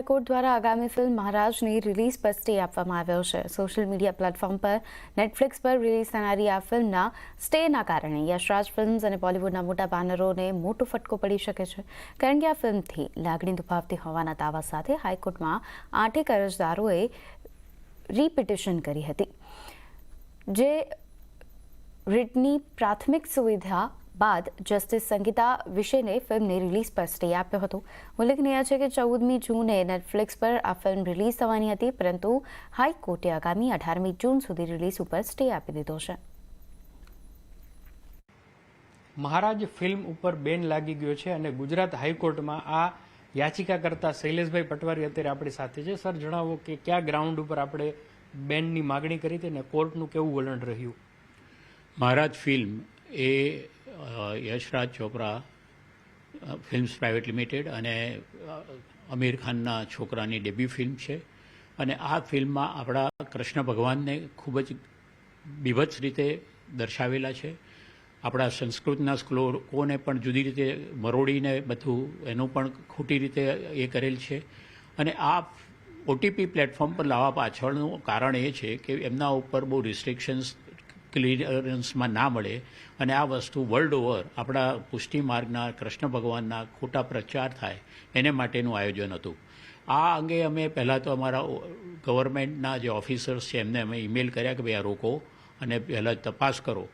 High court દ્વારા આગામી film મહારાજની રિલીઝ પર સ્ટે આપવામાં આવ્યો છે. સોશિયલ મીડિયા પ્લેટફોર્મ પર નેટફ્લિક્સ પર રિલીઝ થનારી આ ફિલ્મના સ્ટેના કારણે યશરાજ ફિલ્મ્સ અને બોલિવૂડના મોટા બેનરોને મોટો ફટકો પડી શકે છે, કારણ કે આ ફિલ્મથી લાગણી દુભાવતી હોવાના દાવા સાથે હાઈકોર્ટમાં 8 અરજદારોએ રીપિટિશન કરી હતી, જે રીટની પ્રાથમિક સુવિધા બાદ જસ્ટિસ સંગીતા વિશેને ફિલ્મની રિલીઝ પર સ્ટે આપ્યો હતો. ઉલ્લેખનીય છે કે 14મી જૂને નેટફ્લિક્સ પર આ ફિલ્મ રિલીઝ થવાની હતી, પરંતુ હાઈકોર્ટે આગામી 18મી જૂન સુધી રિલીઝ ઉપર સ્ટે આપી દીધો છે. મહારાજ ફિલ્મ ઉપર બેન લાગી ગયો છે અને ગુજરાત હાઈકોર્ટમાં આ યાચિકા કરતા શૈલેષભાઈ પટવારી અત્યારે આપણી સાથે છે. સર, જણાવો કે કયા ગ્રાઉન્ડ ઉપર આપણે બેનની માગણી કરી હતી અને કોર્ટનું કેવું વલણ રહ્યું? મહારાજ ફિલ્મ એ Yashraj Chopra films private limited અને આમિર ખાનના છોકરાની ડેબ્યુ ફિલ્મ છે. અને આ ફિલ્મમાં આપણા કૃષ્ણ ભગવાનને ખૂબ જ બીભત્સ રીતે દર્શાવેલા છે. આપણા સંસ્કૃતના શ્લોકોને પણ જુદી રીતે મરોડીને બધું એનું પણ ખોટી રીતે એ કરેલ છે. અને આ ઓટીપી પ્લેટફોર્મ પર લાવવા પાછળનું કારણ એ છે કે એમના ઉપર બહુ રિસ્ટ્રિક્શન્સ ક્લિયરન્સમાં ના મળે અને આ વસ્તુ વર્લ્ડ ઓવર આપણા પુષ્ટિ માર્ગના કૃષ્ણ ભગવાનના ખોટા પ્રચાર થાય એને માટેનું આયોજન હતું. આ અંગે અમે પહેલાં તો અમારા ગવર્મેન્ટના જે ઓફિસર્સ છે એમને અમે ઈમેલ કર્યા કે ભાઈ આ રોકો અને પહેલાં તપાસ કરો,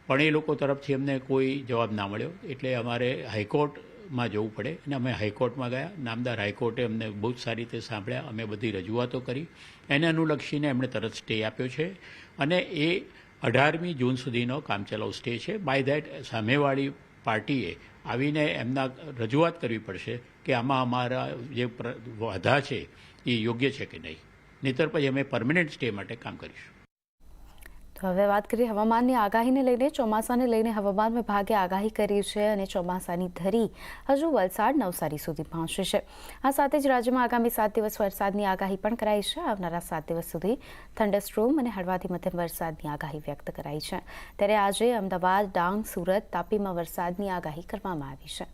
પણ એ લોકો તરફથી અમને કોઈ જવાબ ના મળ્યો. એટલે અમારે હાઈકોર્ટમાં જવું પડે અને અમે હાઈકોર્ટમાં ગયા. નામદાર હાઈકોર્ટે અમને બહુ જ સારી રીતે સાંભળ્યા. અમે બધી રજૂઆતો કરી, એને અનુલક્ષીને એમણે તરત સ્ટે આપ્યો છે અને એ 18મી જૂન સુધીનો કામચલાઉ સ્ટે છે. બાય ધેટ સામેવાળી પાર્ટીએ આવીને એમના રજૂઆત કરવી પડશે કે આમાં અમારા જે વાધા છે એ યોગ્ય છે કે નહીં, નહીંતર પછી અમે પરમનન્ટ સ્ટે માટે કામ કરીશું. તો હવે વાત કરીએ હવામાનની આગાહીને લઈને. ચોમાસાને લઈને હવામાન વિભાગે આગાહી કરી છે અને ચોમાસાની ધરી હજુ વલસાડ, નવસારી સુધી પહોંચી છે. આ સાથે જ રાજ્યમાં આગામી 7 દિવસ વરસાદની આગાહી પણ કરાઈ છે. આવનારા 7 દિવસ સુધી થંડરસ્ટ્રોમ અને હળવાથી મધ્યમ વરસાદની આગાહી વ્યક્ત કરાઈ છે. ત્યારે આજે અમદાવાદ, ડાંગ, સુરત, તાપીમાં વરસાદની આગાહી કરવામાં આવી છે.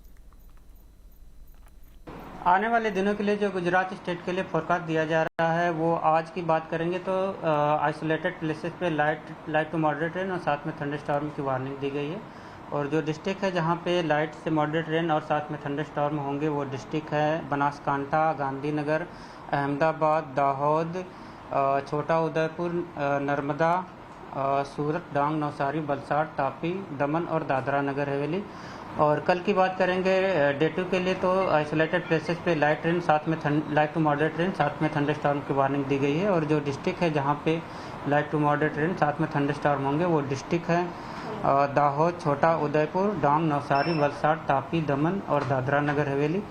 आने वाले दिनों के लिए जो गुजरात स्टेट के लिए फोरकास्ट दिया जा रहा है वो आज की बात करेंगे तो आइसोलेटेड प्लेसेस पे लाइट टू मॉडरेट रेन और साथ में थंडर स्टॉर्म की वार्निंग दी गई है. और जो डिस्ट्रिक्ट है जहाँ पे लाइट से मॉडरेट रेन और साथ में थंडर स्टॉर्म होंगे वो डिस्ट्रिक्ट है बनासकांठा, गांधीनगर, अहमदाबाद, दाहोद, छोटा उदयपुर, नर्मदा, सूरत, डांग, नवसारी, वलसाड, तापी, दमन और दादरा नगर हवेली. और कल की बात करेंगे डे 2 के लिए तो आइसोलेटेड प्लेसेस पे लाइट टू मॉडरेट रेन साथ में थंडर स्टॉर्म की वार्निंग दी गई है. और जो डिस्ट्रिक्ट है जहाँ पे लाइट टू मॉडरेट रेन साथ में थंडर स्टॉर्म होंगे वो डिस्ट्रिक्ट है दाहोद, छोटा उदयपुर, डांग, नवसारी, वलसाड, तापी, दमन और दादरा नगर हवेली.